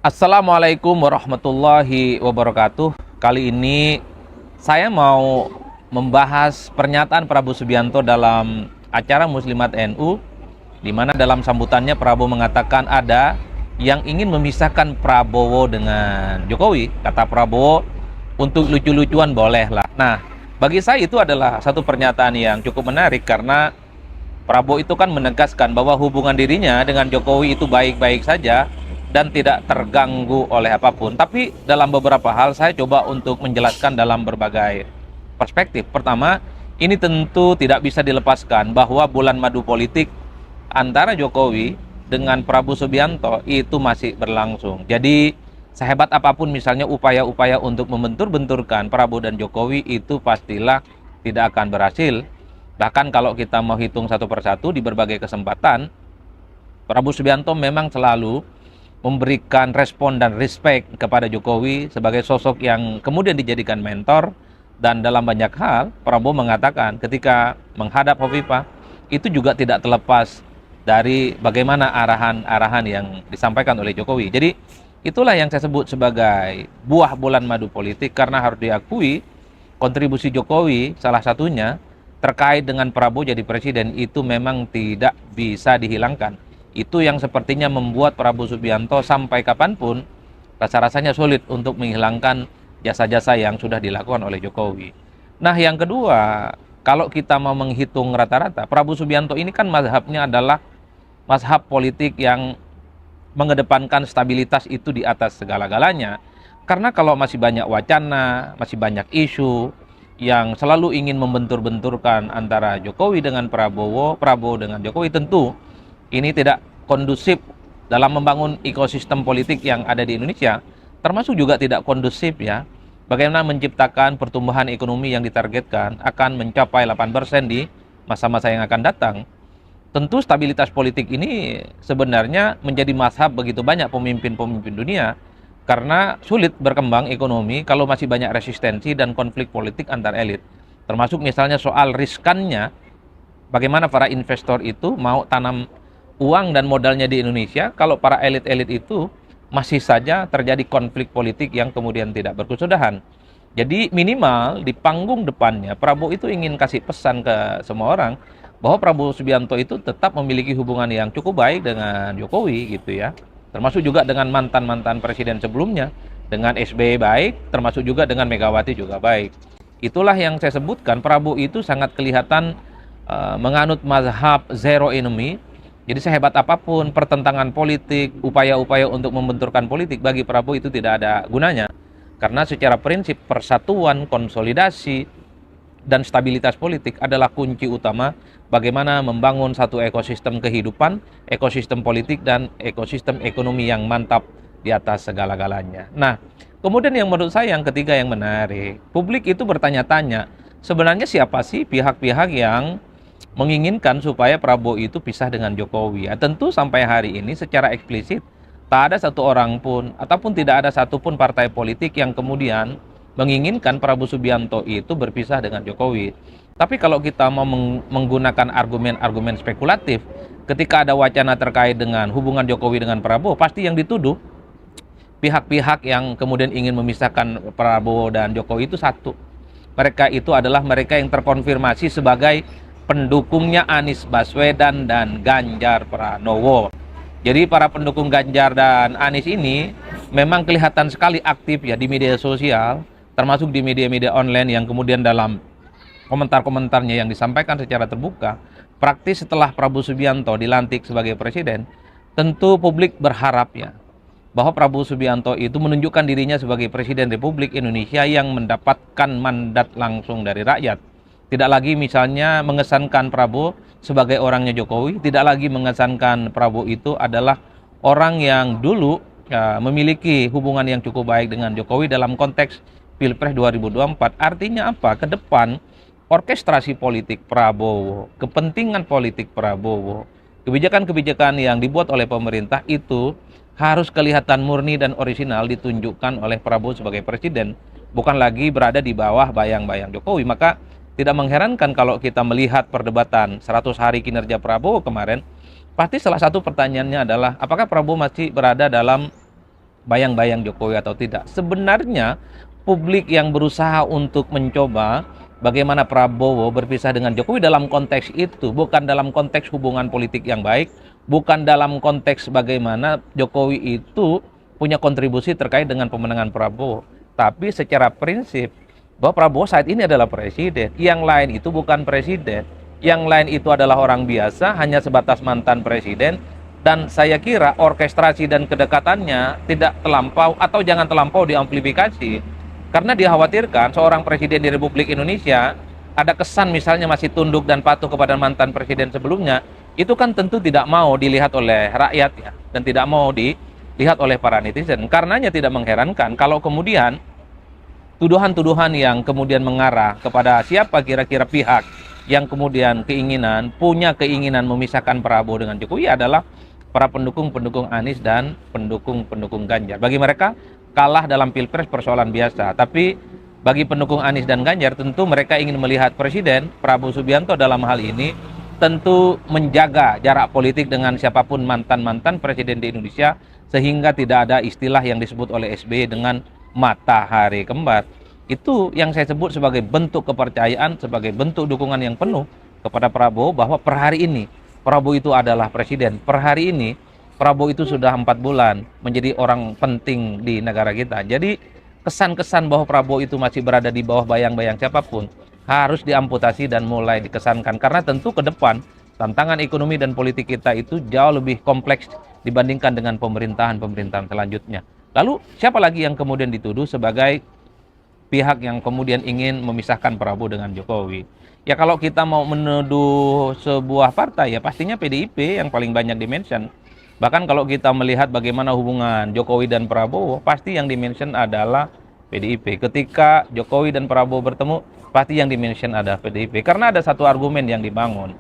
Assalamualaikum warahmatullahi wabarakatuh. Kali ini saya mau membahas pernyataan Prabowo Subianto dalam acara Muslimat NU, di mana dalam sambutannya Prabowo mengatakan ada yang ingin memisahkan Prabowo dengan Jokowi. Kata Prabowo, untuk lucu-lucuan boleh lah. Nah, bagi saya itu adalah satu pernyataan yang cukup menarik karena Prabowo itu kan menegaskan bahwa hubungan dirinya dengan Jokowi itu baik-baik saja dan tidak terganggu oleh apapun. Tapi dalam beberapa hal saya coba untuk menjelaskan dalam berbagai perspektif. Pertama, ini tentu tidak bisa dilepaskan bahwa bulan madu politik antara Jokowi dengan Prabowo Subianto itu masih berlangsung. Jadi sehebat apapun misalnya upaya-upaya untuk membentur-benturkan Prabowo dan Jokowi itu pastilah tidak akan berhasil. Bahkan kalau kita mau hitung satu persatu di berbagai kesempatan, Prabowo Subianto memang selalu memberikan respon dan respect kepada Jokowi sebagai sosok yang kemudian dijadikan mentor. Dan dalam banyak hal, Prabowo mengatakan ketika menghadap Hovifah, itu juga tidak terlepas dari bagaimana arahan-arahan yang disampaikan oleh Jokowi. Jadi itulah yang saya sebut sebagai buah bulan madu politik, karena harus diakui kontribusi Jokowi salah satunya terkait dengan Prabowo jadi presiden itu memang tidak bisa dihilangkan. Itu yang sepertinya membuat Prabowo Subianto sampai kapanpun rasa-rasanya sulit untuk menghilangkan jasa-jasa yang sudah dilakukan oleh Jokowi. Nah, yang kedua, kalau kita mau menghitung rata-rata, Prabowo Subianto ini kan mazhabnya adalah mazhab politik yang mengedepankan stabilitas itu di atas segala-galanya. Karena kalau masih banyak wacana, masih banyak isu yang selalu ingin membentur-benturkan antara Jokowi dengan Prabowo, Prabowo dengan Jokowi, tentu ini tidak kondusif dalam membangun ekosistem politik yang ada di Indonesia, termasuk juga tidak kondusif ya bagaimana menciptakan pertumbuhan ekonomi yang ditargetkan akan mencapai 8% di masa-masa yang akan datang. Tentu stabilitas politik ini sebenarnya menjadi mazhab begitu banyak pemimpin-pemimpin dunia, karena sulit berkembang ekonomi kalau masih banyak resistensi dan konflik politik antar elit. Termasuk misalnya soal riskannya bagaimana para investor itu mau tanam uang dan modalnya di Indonesia kalau para elit-elit itu masih saja terjadi konflik politik yang kemudian tidak berkesudahan. Jadi minimal di panggung depannya Prabowo itu ingin kasih pesan ke semua orang bahwa Prabowo Subianto itu tetap memiliki hubungan yang cukup baik dengan Jokowi gitu ya. Termasuk juga dengan mantan-mantan presiden sebelumnya, dengan SBY baik, termasuk juga dengan Megawati juga baik. Itulah yang saya sebutkan, Prabowo itu sangat kelihatan menganut mazhab zero enemy. Jadi sehebat apapun pertentangan politik, upaya-upaya untuk membenturkan politik, bagi Prabowo itu tidak ada gunanya. Karena secara prinsip persatuan, konsolidasi, dan stabilitas politik adalah kunci utama bagaimana membangun satu ekosistem kehidupan, ekosistem politik, dan ekosistem ekonomi yang mantap di atas segala-galanya. Nah, kemudian yang menurut saya yang ketiga yang menarik, publik itu bertanya-tanya, sebenarnya siapa sih pihak-pihak yang menginginkan supaya Prabowo itu pisah dengan Jokowi? Ya, tentu sampai hari ini secara eksplisit tak ada satu orang pun ataupun tidak ada satupun partai politik yang kemudian menginginkan Prabowo Subianto itu berpisah dengan Jokowi. Tapi kalau kita mau menggunakan argumen-argumen spekulatif, ketika ada wacana terkait dengan hubungan Jokowi dengan Prabowo, pasti yang dituduh pihak-pihak yang kemudian ingin memisahkan Prabowo dan Jokowi itu satu. Mereka itu adalah mereka yang terkonfirmasi sebagai pendukungnya Anies Baswedan dan Ganjar Pranowo. Jadi para pendukung Ganjar dan Anies ini memang kelihatan sekali aktif ya di media sosial, termasuk di media-media online yang kemudian dalam komentar-komentarnya yang disampaikan secara terbuka, praktis setelah Prabowo Subianto dilantik sebagai presiden, tentu publik berharap ya bahwa Prabowo Subianto itu menunjukkan dirinya sebagai Presiden Republik Indonesia yang mendapatkan mandat langsung dari rakyat. Tidak lagi misalnya mengesankan Prabowo sebagai orangnya Jokowi, tidak lagi mengesankan Prabowo itu adalah orang yang dulu ya, memiliki hubungan yang cukup baik dengan Jokowi dalam konteks Pilpres 2024. Artinya apa? Ke depan orkestrasi politik Prabowo, kepentingan politik Prabowo, kebijakan-kebijakan yang dibuat oleh pemerintah itu harus kelihatan murni dan orisinal ditunjukkan oleh Prabowo sebagai presiden, bukan lagi berada di bawah bayang-bayang Jokowi. Maka tidak mengherankan kalau kita melihat perdebatan 100 hari kinerja Prabowo kemarin, pasti salah satu pertanyaannya adalah apakah Prabowo masih berada dalam bayang-bayang Jokowi atau tidak. Sebenarnya publik yang berusaha untuk mencoba bagaimana Prabowo berpisah dengan Jokowi dalam konteks itu, bukan dalam konteks hubungan politik yang baik, bukan dalam konteks bagaimana Jokowi itu punya kontribusi terkait dengan pemenangan Prabowo, tapi secara prinsip bahwa Prabowo saat ini adalah presiden, yang lain itu bukan presiden, yang lain itu adalah orang biasa, hanya sebatas mantan presiden. Dan saya kira orkestrasi dan kedekatannya tidak terlampau atau jangan terlampau diamplifikasi. Karena dikhawatirkan seorang presiden di Republik Indonesia ada kesan misalnya masih tunduk dan patuh kepada mantan presiden sebelumnya, itu kan tentu tidak mau dilihat oleh rakyat ya, dan tidak mau dilihat oleh para netizen. Karenanya tidak mengherankan kalau kemudian tuduhan-tuduhan yang kemudian mengarah kepada siapa kira-kira pihak yang kemudian punya keinginan memisahkan Prabowo dengan Jokowi adalah para pendukung-pendukung Anies dan pendukung-pendukung Ganjar. Bagi mereka, kalah dalam Pilpres persoalan biasa. Tapi bagi pendukung Anies dan Ganjar, tentu mereka ingin melihat Presiden Prabowo Subianto dalam hal ini tentu menjaga jarak politik dengan siapapun mantan-mantan presiden di Indonesia, sehingga tidak ada istilah yang disebut oleh SBY dengan matahari kembar. Itu yang saya sebut sebagai bentuk kepercayaan, sebagai bentuk dukungan yang penuh kepada Prabowo bahwa per hari ini Prabowo itu adalah presiden. Per hari ini Prabowo itu sudah 4 bulan menjadi orang penting di negara kita. Jadi kesan-kesan bahwa Prabowo itu masih berada di bawah bayang-bayang siapapun harus diamputasi dan mulai dikesankan. Karena tentu ke depan tantangan ekonomi dan politik kita itu jauh lebih kompleks dibandingkan dengan pemerintahan-pemerintahan selanjutnya. Lalu siapa lagi yang kemudian dituduh sebagai pihak yang kemudian ingin memisahkan Prabowo dengan Jokowi? Ya kalau kita mau menuduh sebuah partai ya pastinya PDIP yang paling banyak dimention. Bahkan kalau kita melihat bagaimana hubungan Jokowi dan Prabowo, pasti yang dimention adalah PDIP. Ketika Jokowi dan Prabowo bertemu, pasti yang dimention adalah PDIP. Karena ada satu argumen yang dibangun.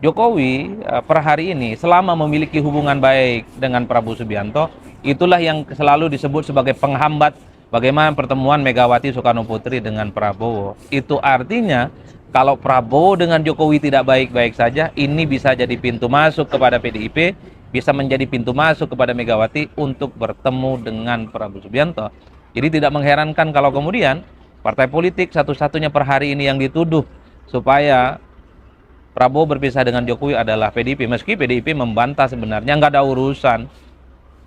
Jokowi per hari ini selama memiliki hubungan baik dengan Prabowo Subianto, itulah yang selalu disebut sebagai penghambat bagaimana pertemuan Megawati Soekarno Putri dengan Prabowo. Itu artinya kalau Prabowo dengan Jokowi tidak baik-baik saja, ini bisa jadi pintu masuk kepada PDIP, bisa menjadi pintu masuk kepada Megawati untuk bertemu dengan Prabowo Subianto. Jadi tidak mengherankan kalau kemudian partai politik satu-satunya per hari ini yang dituduh supaya Prabowo berpisah dengan Jokowi adalah PDIP. Meski PDIP membantah sebenarnya nggak ada urusan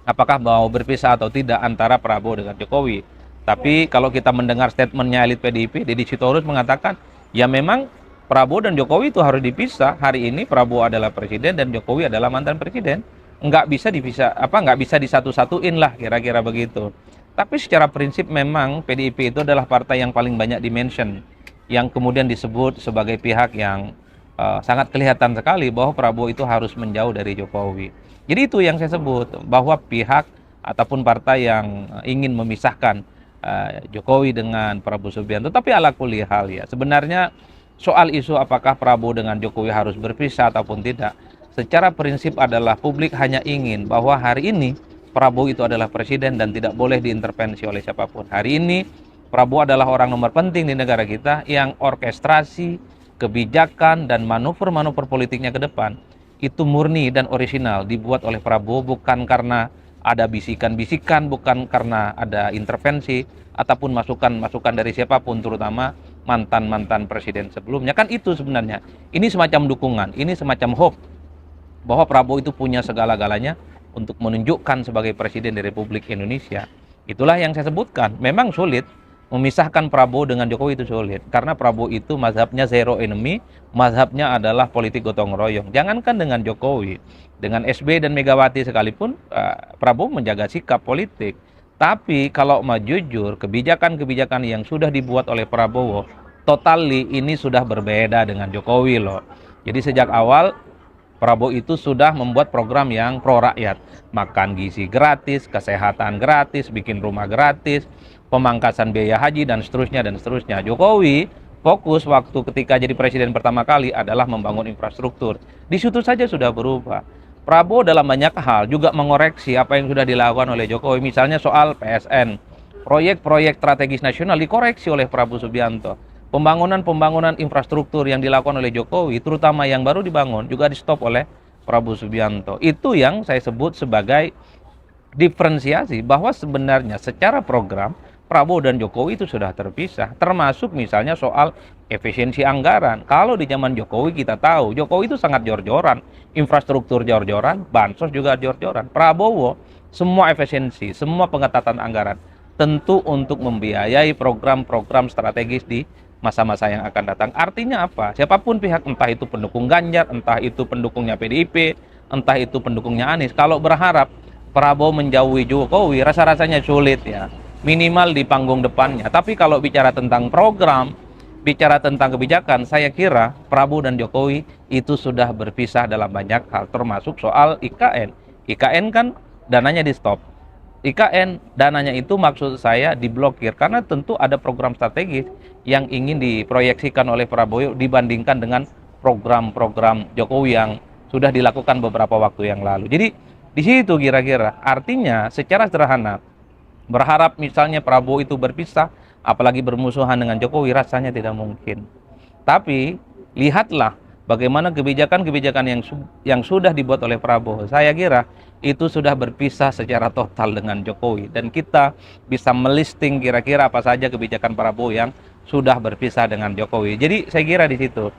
apakah mau berpisah atau tidak antara Prabowo dengan Jokowi. Tapi kalau kita mendengar statementnya elit PDIP, Deddy Sitorus mengatakan, ya memang Prabowo dan Jokowi itu harus dipisah. Hari ini Prabowo adalah presiden dan Jokowi adalah mantan presiden. Nggak bisa dipisah, nggak bisa disatu-satuin lah kira-kira begitu. Tapi secara prinsip memang PDIP itu adalah partai yang paling banyak dimention, yang kemudian disebut sebagai pihak yang sangat kelihatan sekali bahwa Prabowo itu harus menjauh dari Jokowi. Jadi itu yang saya sebut bahwa pihak ataupun partai yang ingin memisahkan Jokowi dengan Prabowo Subianto. Tapi ala kulli hal ya, sebenarnya soal isu apakah Prabowo dengan Jokowi harus berpisah ataupun tidak, secara prinsip adalah publik hanya ingin bahwa hari ini Prabowo itu adalah presiden dan tidak boleh diintervensi oleh siapapun. Hari ini Prabowo adalah orang nomor penting di negara kita yang orkestrasi, kebijakan dan manuver-manuver politiknya ke depan itu murni dan orisinal dibuat oleh Prabowo, bukan karena ada bisikan-bisikan, bukan karena ada intervensi ataupun masukan-masukan dari siapapun, terutama mantan-mantan presiden sebelumnya. Kan itu sebenarnya, ini semacam dukungan, ini semacam hope bahwa Prabowo itu punya segala-galanya untuk menunjukkan sebagai presiden di Republik Indonesia. Itulah yang saya sebutkan, memang sulit memisahkan Prabowo dengan Jokowi, itu sulit karena Prabowo itu mazhabnya zero enemy, mazhabnya adalah politik gotong royong. Jangankan dengan Jokowi, dengan SBY dan Megawati sekalipun Prabowo menjaga sikap politik. Tapi kalau mau jujur, kebijakan-kebijakan yang sudah dibuat oleh Prabowo totally ini sudah berbeda dengan Jokowi loh. Jadi sejak awal Prabowo itu sudah membuat program yang pro rakyat, makan gizi gratis, kesehatan gratis, bikin rumah gratis, pemangkasan biaya haji dan seterusnya dan seterusnya. Jokowi fokus waktu ketika jadi presiden pertama kali adalah membangun infrastruktur. Di situ saja sudah berubah. Prabowo dalam banyak hal juga mengoreksi apa yang sudah dilakukan oleh Jokowi. Misalnya soal PSN, proyek-proyek strategis nasional dikoreksi oleh Prabowo Subianto. Pembangunan infrastruktur yang dilakukan oleh Jokowi, terutama yang baru dibangun, juga di stop oleh Prabowo Subianto. Itu yang saya sebut sebagai diferensiasi bahwa sebenarnya secara program Prabowo dan Jokowi itu sudah terpisah, termasuk misalnya soal efisiensi anggaran. Kalau di zaman Jokowi kita tahu, Jokowi itu sangat jor-joran, infrastruktur jor-joran, bansos juga jor-joran. Prabowo semua efisiensi, semua pengetatan anggaran, tentu untuk membiayai program-program strategis di masa-masa yang akan datang. Artinya apa? Siapapun pihak, entah itu pendukung Ganjar, entah itu pendukungnya PDIP, entah itu pendukungnya Anies, kalau berharap Prabowo menjauhi Jokowi, rasa-rasanya sulit ya. Minimal di panggung depannya. Tapi kalau bicara tentang program, bicara tentang kebijakan, saya kira Prabowo dan Jokowi itu sudah berpisah dalam banyak hal, termasuk soal IKN. IKN kan dananya di stop. IKN dananya itu maksud saya diblokir karena tentu ada program strategis yang ingin diproyeksikan oleh Prabowo dibandingkan dengan program-program Jokowi yang sudah dilakukan beberapa waktu yang lalu. Jadi di situ kira-kira artinya secara sederhana berharap misalnya Prabowo itu berpisah, apalagi bermusuhan dengan Jokowi, rasanya tidak mungkin. Tapi lihatlah bagaimana kebijakan-kebijakan yang sudah dibuat oleh Prabowo. Saya kira itu sudah berpisah secara total dengan Jokowi, dan kita bisa melisting kira-kira apa saja kebijakan Prabowo yang sudah berpisah dengan Jokowi. Jadi saya kira di situ